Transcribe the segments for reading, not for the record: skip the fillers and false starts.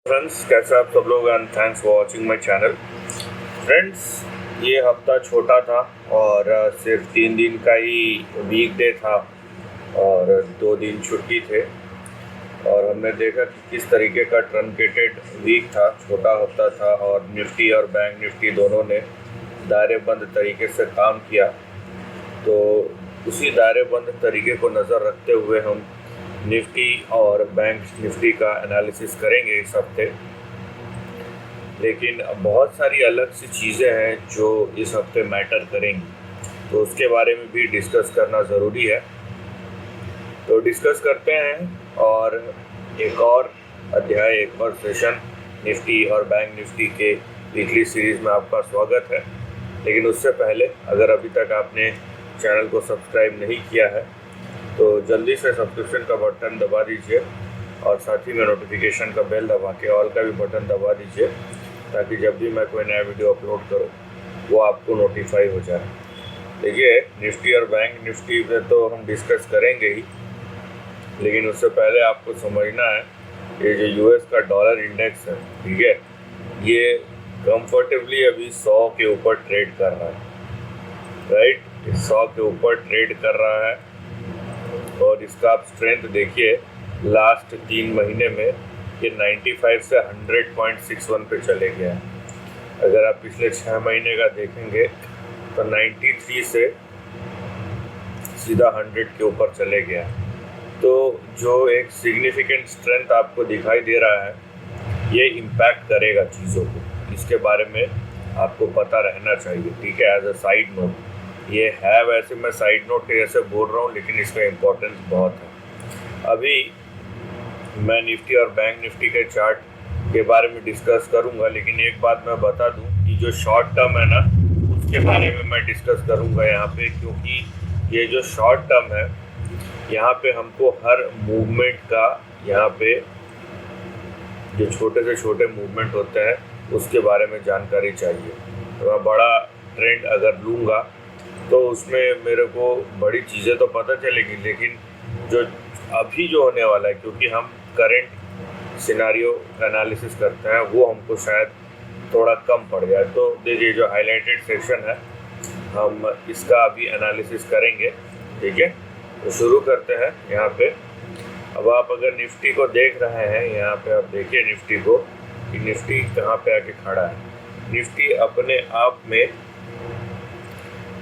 Friends, कैसे आप सब लोग and thanks for watching my channel. Friends, ये हफ्ता छोटा था और सिर्फ 3 दिन का ही वीकडे था और 2 दिन छुट्टी थे। और हमने देखा कि किस तरीके का ट्रंकेटेड वीक था, छोटा हफ्ता था और निफ्टी और बैंक निफ्टी दोनों ने दायरेबंद तरीके से काम किया। तो उसी दायरेबंद तरीके को नज़र रखते हुए हम निफ्टी और बैंक निफ्टी का एनालिसिस करेंगे इस हफ्ते। लेकिन बहुत सारी अलग सी चीज़ें हैं जो इस हफ्ते मैटर करेंगी, तो उसके बारे में भी डिस्कस करना ज़रूरी है। तो डिस्कस करते हैं और एक और अध्याय, एक और सेशन निफ्टी और बैंक निफ्टी के वीकली सीरीज़ में आपका स्वागत है। लेकिन उससे पहले अगर अभी तक आपने चैनल को सब्सक्राइब नहीं किया है तो जल्दी से सब्सक्रिप्शन का बटन दबा दीजिए और साथ ही में नोटिफिकेशन का बेल दबा के ऑल का भी बटन दबा दीजिए, ताकि जब भी मैं कोई नया वीडियो अपलोड करूं वो आपको नोटिफाई हो जाए। देखिए, निफ्टी और बैंक निफ्टी पे तो हम डिस्कस करेंगे ही, लेकिन उससे पहले आपको समझना है ये जो यूएस का डॉलर इंडेक्स है, ठीक है, ये कंफर्टेबली अभी 100 के ऊपर ट्रेड कर रहा है, राइट। 100 के ऊपर ट्रेड कर रहा है और इसका आप स्ट्रेंथ देखिए, लास्ट 3 महीने में ये 95 से 100.61 पे चले गया है। अगर आप पिछले 6 महीने का देखेंगे तो 93 से सीधा 100 के ऊपर चले गया। तो जो एक सिग्निफिकेंट स्ट्रेंथ आपको दिखाई दे रहा है, ये इम्पैक्ट करेगा चीज़ों को, इसके बारे में आपको पता रहना चाहिए, ठीक है। एज अ साइड नोट ये है, वैसे मैं साइड नोट के जैसे बोल रहा हूँ, लेकिन इसका इम्पोर्टेंस बहुत है। अभी मैं निफ्टी और बैंक निफ्टी के चार्ट के बारे में डिस्कस करूंगा, लेकिन एक बात मैं बता दूं कि जो शॉर्ट टर्म है ना, उसके बारे में मैं डिस्कस करूंगा यहाँ पे, क्योंकि ये जो शॉर्ट टर्म है, यहाँ पे हमको हर मूवमेंट का, यहाँ पे जो छोटे से छोटे मूवमेंट होते हैं उसके बारे में जानकारी चाहिए। तो मैं बड़ा ट्रेंड अगर लूँगा तो उसमें मेरे को बड़ी चीज़ें तो पता चलेगी, लेकिन जो अभी जो होने वाला है, क्योंकि हम करंट सिनारियो एनालिसिस करते हैं, वो हमको शायद थोड़ा कम पड़ जाए। तो देखिए, जो हाईलाइटेड सेक्शन है हम इसका अभी एनालिसिस करेंगे, ठीक है। तो शुरू करते हैं यहाँ पे। अब आप अगर निफ्टी को देख रहे हैं, यहाँ पे आप देखिए निफ्टी को कि निफ्टी कहाँ पे आके खड़ा है। निफ्टी अपने आप में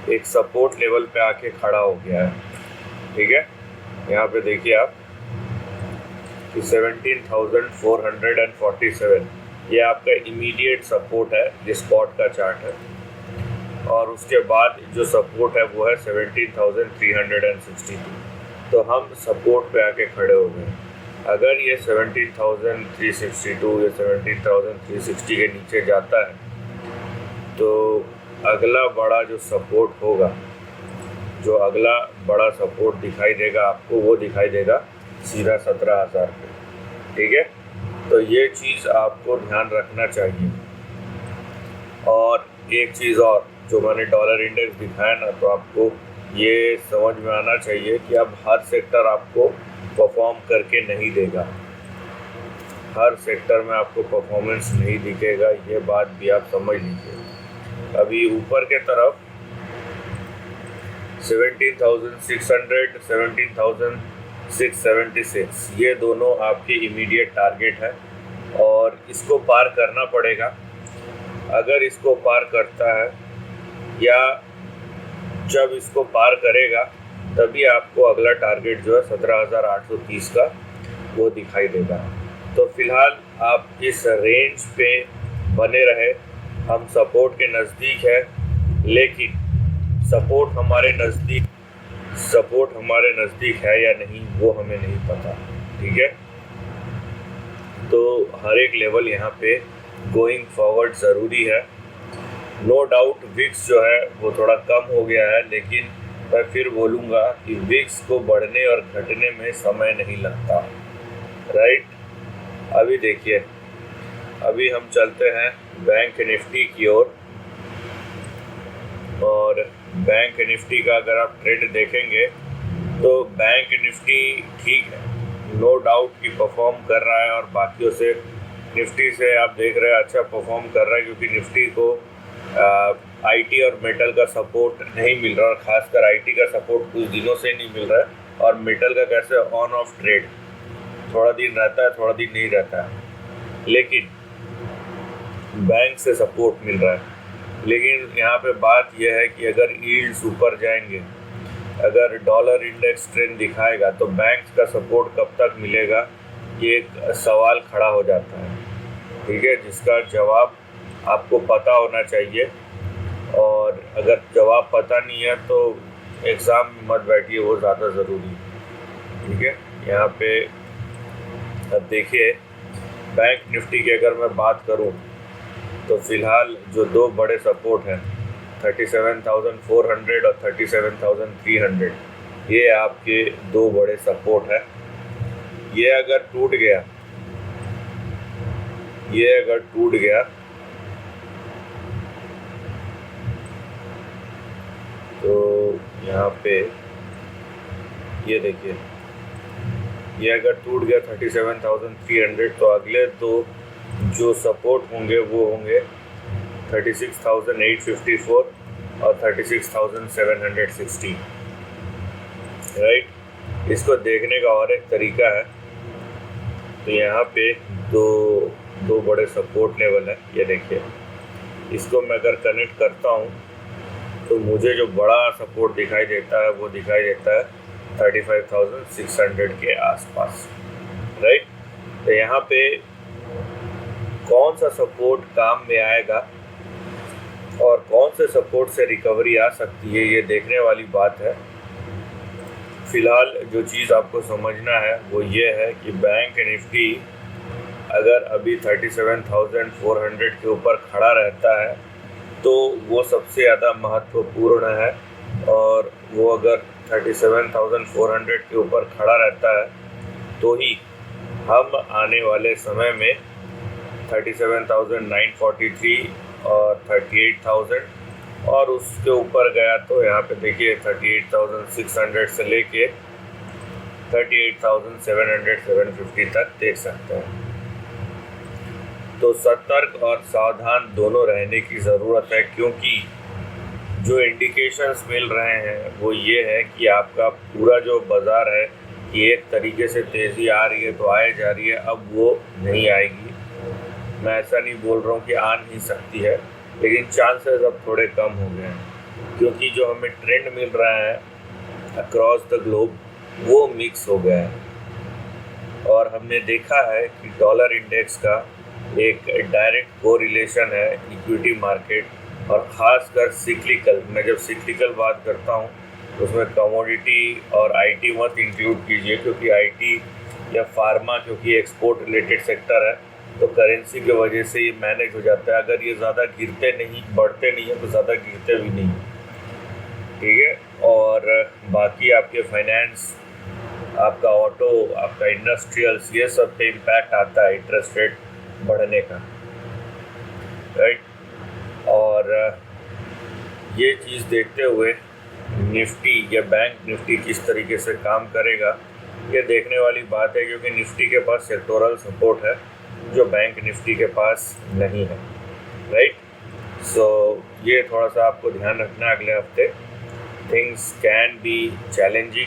एक सपोर्ट लेवल पे आके खड़ा हो गया है, ठीक है। यहाँ पे देखिए आप कि 17,447 ये आपका इमीडिएट सपोर्ट है, ये स्पॉट का चार्ट है। और उसके बाद जो सपोर्ट है वो है 17,362। तो हम सपोर्ट पे आके खड़े हो गए। अगर ये 17,362 या 17,360 के नीचे जाता है तो अगला बड़ा जो सपोर्ट होगा, जो अगला बड़ा सपोर्ट दिखाई देगा आपको, वो दिखाई देगा सीधा 17,000 पे, ठीक है। तो ये चीज़ आपको ध्यान रखना चाहिए। और एक चीज़ और, जो मैंने डॉलर इंडेक्स दिखाया ना, तो आपको ये समझ में आना चाहिए कि अब हर सेक्टर आपको परफॉर्म करके नहीं देगा, हर सेक्टर में आपको परफॉर्मेंस नहीं दिखेगा, ये बात भी आप समझ लीजिए। अभी ऊपर के तरफ 17,600, 17,676 ये दोनों आपके इमीडिएट टारगेट है और इसको पार करना पड़ेगा। अगर इसको पार करता है या जब इसको पार करेगा, तभी आपको अगला टारगेट जो है 17,830 का वो दिखाई देगा। तो फिलहाल आप इस रेंज पे बने रहे। हम सपोर्ट के नज़दीक है, लेकिन सपोर्ट हमारे नज़दीक है या नहीं वो हमें नहीं पता, ठीक है। तो हर एक लेवल यहाँ पे गोइंग फॉरवर्ड ज़रूरी है। नो डाउट विक्स जो है वो थोड़ा कम हो गया है, लेकिन मैं फिर बोलूँगा कि विक्स को बढ़ने और घटने में समय नहीं लगता, राइट। अभी देखिए, अभी हम चलते हैं बैंक निफ्टी की ओर। और बैंक निफ्टी का अगर आप ट्रेंड देखेंगे तो बैंक निफ्टी ठीक है, नो डाउट कि परफॉर्म कर रहा है और बाकियों से निफ्टी से आप देख रहे हैं अच्छा परफॉर्म कर रहा है, क्योंकि निफ्टी को आईटी और मेटल का सपोर्ट नहीं मिल रहा, और खासकर आईटी का सपोर्ट कुछ दिनों से नहीं मिल रहा है, और मेटल का कैसे ऑन ऑफ ट्रेड थोड़ा दिन रहता है, थोड़ा दिन नहीं रहता है। लेकिन बैंक से सपोर्ट मिल रहा है। लेकिन यहाँ पे बात यह है कि अगर यील्ड्स ऊपर जाएंगे, अगर डॉलर इंडेक्स ट्रेंड दिखाएगा, तो बैंक का सपोर्ट कब तक मिलेगा, ये एक सवाल खड़ा हो जाता है। ठीक है, जिसका जवाब आपको पता होना चाहिए, और अगर जवाब पता नहीं है तो एग्ज़ाम में मत बैठिए, वो ज़्यादा ज़रूरी है। ठीक है, यहाँ पे अब देखिए बैंक निफ्टी की अगर मैं बात करूँ तो फ़िलहाल जो दो बड़े सपोर्ट हैं 37,400 और 37,300, ये आपके दो बड़े सपोर्ट हैं। ये अगर टूट गया तो यहाँ पे ये देखिए, ये अगर टूट गया 37,300, तो अगले दो जो सपोर्ट होंगे वो होंगे 36,854 और 36,760। राइट, इसको देखने का और एक तरीका है, तो यहाँ पे दो बड़े सपोर्ट लेवल है। ये देखिए, इसको मैं अगर कनेक्ट करता हूँ तो मुझे जो बड़ा सपोर्ट दिखाई देता है वो दिखाई देता है 35,600 के आसपास। राइट, तो यहाँ पे कौन सा सपोर्ट काम में आएगा और कौन से सपोर्ट से रिकवरी आ सकती है, ये देखने वाली बात है। फ़िलहाल जो चीज़ आपको समझना है वो ये है कि बैंक निफ्टी अगर अभी 37,400 के ऊपर खड़ा रहता है तो वो सबसे ज़्यादा महत्वपूर्ण है, और वो अगर 37,400 के ऊपर खड़ा रहता है तो ही हम आने वाले समय में 37,943 और 38,000, और उसके ऊपर गया तो यहाँ पे देखिए 38,600 से लेके 38,700 750 तक देख सकते हैं। तो सतर्क और सावधान दोनों रहने की ज़रूरत है, क्योंकि जो इंडिकेशंस मिल रहे हैं वो ये है कि आपका पूरा जो बाज़ार है कि एक तरीके से तेज़ी आ रही है तो आए जा रही है, अब वो नहीं आएगी। मैं ऐसा नहीं बोल रहा हूँ कि आ नहीं सकती है, लेकिन चांसेस अब थोड़े कम हो गए हैं, क्योंकि जो हमें ट्रेंड मिल रहा है अक्रॉस द ग्लोब वो मिक्स हो गया है। और हमने देखा है कि डॉलर इंडेक्स का एक डायरेक्ट कोरिलेशन है इक्विटी मार्केट और ख़ासकर सिक्लिकल। मैं जब सिक्लिकल बात करता हूँ तो उसमें कमोडिटी और आईटी मत इंक्लूड कीजिए, क्योंकि आईटी या फार्मा क्योंकि एक्सपोर्ट रिलेटेड सेक्टर है तो करेंसी की वजह से ये मैनेज हो जाता है। अगर ये ज़्यादा गिरते नहीं, बढ़ते नहीं है तो ज़्यादा गिरते भी नहीं। ठीक है, और बाकी आपके फाइनेंस, आपका ऑटो, आपका इंडस्ट्रियल्स, ये सब पे इम्पैक्ट आता है इंटरेस्ट रेट बढ़ने का। राइट, और ये चीज़ देखते हुए निफ्टी या बैंक निफ्टी किस तरीके से काम करेगा ये देखने वाली बात है, क्योंकि निफ्टी के पास सेक्टोरल सपोर्ट है जो बैंक निफ्टी के पास नहीं है। राइट, सो ये थोड़ा सा आपको ध्यान रखना है। अगले हफ्ते थिंग्स कैन बी चैलेंजिंग,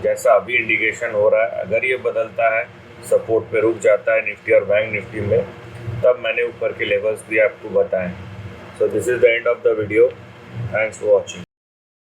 जैसा अभी इंडिकेशन हो रहा है। अगर ये बदलता है, सपोर्ट पे रुक जाता है निफ्टी और बैंक निफ्टी में, तब मैंने ऊपर के लेवल्स भी आपको बताएं। So this is the end of the video. Thanks for watching.